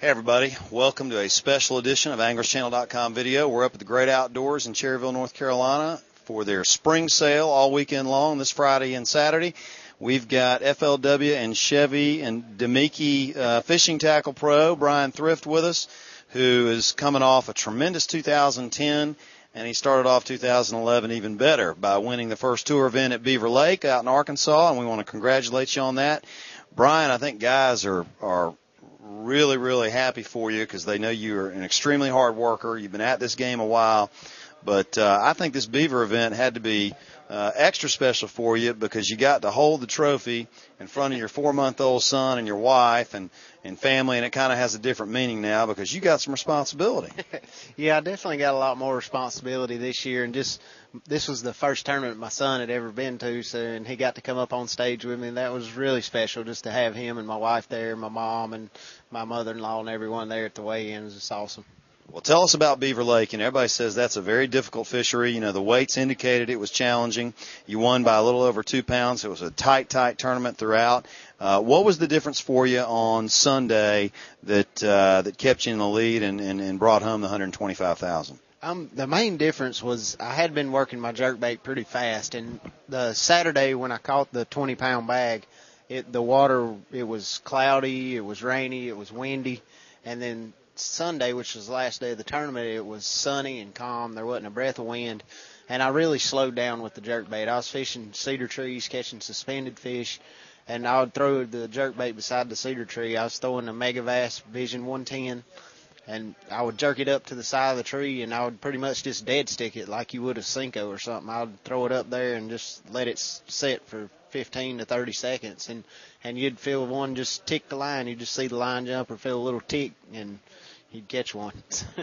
Hey everybody, welcome to a special edition of AnglersChannel.com video. We're up at the Great Outdoors in Cherryville, North Carolina for their spring sale all weekend long, this Friday and Saturday. We've got FLW and Chevy and Demiki Fishing Tackle Pro, Bryan Thrift, with us, who is coming off a tremendous 2010, and he started off 2011 even better by winning the first tour event at Beaver Lake out in Arkansas, and we want to congratulate you on that. Bryan, I think guys are really happy for you because they know you're an extremely hard worker. You've been at this game a while. But I think this Beaver event had to be extra special for you because you got to hold the trophy in front of your 4-month-old son and your wife and family, and it kind of has a different meaning now because you got some responsibility. Yeah, I definitely got a lot more responsibility this year, and just this was the first tournament my son had ever been to, and he got to come up on stage with me, and that was really special just to have him and my wife there, my mom and my mother-in-law and everyone there at the weigh-ins. It's awesome. Well, tell us about Beaver Lake. And everybody says that's a very difficult fishery. You know, the weights indicated it was challenging. You won by a little over 2 pounds. It was a tight tournament throughout. What was the difference for you on Sunday that kept you in the lead and brought home the $125,000? The main difference was I had been working my jerkbait pretty fast, and the Saturday when I caught the 20-pound bag, the water, it was cloudy, it was rainy, it was windy, and then Sunday, which was the last day of the tournament, it was sunny and calm. There wasn't a breath of wind, and I really slowed down with the jerkbait. I was fishing cedar trees, catching suspended fish, and I would throw the jerkbait beside the cedar tree. I was throwing a Megavast Vision 110, and I would jerk it up to the side of the tree, and I would pretty much just dead stick it like you would a Cinco or something. I would throw it up there and just let it sit for 15 to 30 seconds, and you'd feel one just tick the line. You'd just see the line jump or feel a little tick, and you'd catch one.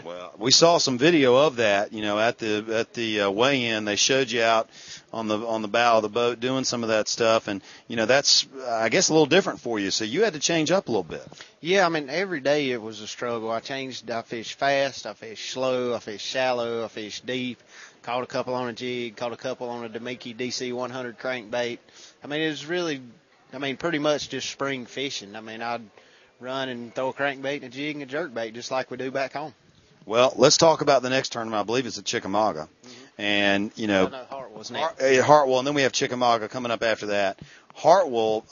Well, we saw some video of that, you know, at the weigh-in. They showed you out on the bow of the boat doing some of that stuff, and you know that's I guess a little different for you. So you had to change up a little bit. Yeah, I mean every day it was a struggle. I fished fast, I fished slow, I fished shallow, I fished deep. Caught a couple on a jig, caught a couple on a Demiki DC 100 crankbait. I mean it was really, pretty much just spring fishing. I mean I'd run and throw a crankbait and a jig and a jerkbait just like we do back home. Well, let's talk about the next tournament. I believe it's at Chickamauga. And, you know, Hartwell's next. Hartwell, and then we have Chickamauga coming up after that. Hartwell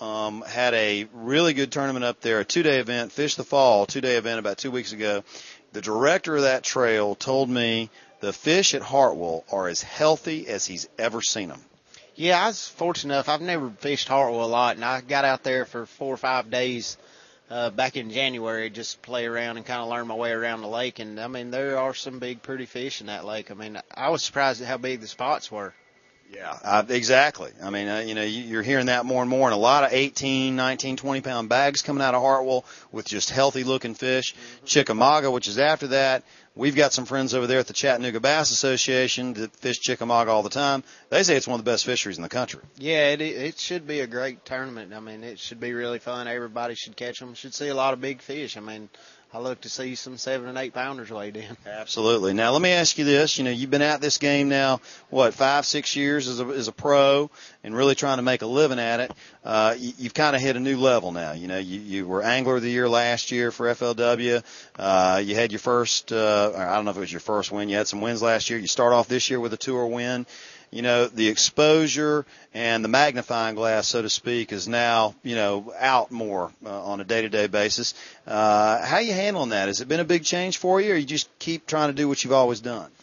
had a really good tournament up there, a 2-day event, Fish the Fall, 2-day event about 2 weeks ago. The director of that trail told me the fish at Hartwell are as healthy as he's ever seen them. Yeah, I was fortunate enough. I've never fished Hartwell a lot, and I got out there for 4 or 5 days back in January, just play around and kind of learn my way around the lake. And, there are some big, pretty fish in that lake. I was surprised at how big the spots were. Yeah, exactly. You're hearing that more and more, and a lot of 18, 19, 20-pound bags coming out of Hartwell with just healthy-looking fish. Chickamauga, which is after that. We've got some friends over there at the Chattanooga Bass Association that fish Chickamauga all the time. They say it's one of the best fisheries in the country. Yeah, it should be a great tournament. It should be really fun. Everybody should catch them. Should see a lot of big fish. I look to see some 7 and 8 pounders weighed in. Absolutely. Now, let me ask you this. You know, you've been at this game now, 5, 6 years as a pro and really trying to make a living at it. You've kind of hit a new level now. You know, you were Angler of the Year last year for FLW. You had your first, I don't know if it was your first win. You had some wins last year. You start off this year with a tour win. You know, the exposure and the magnifying glass, so to speak, is now, out more on a day-to-day basis. How are you handling that? Has it been a big change for you, or you just keep trying to do what you've always done?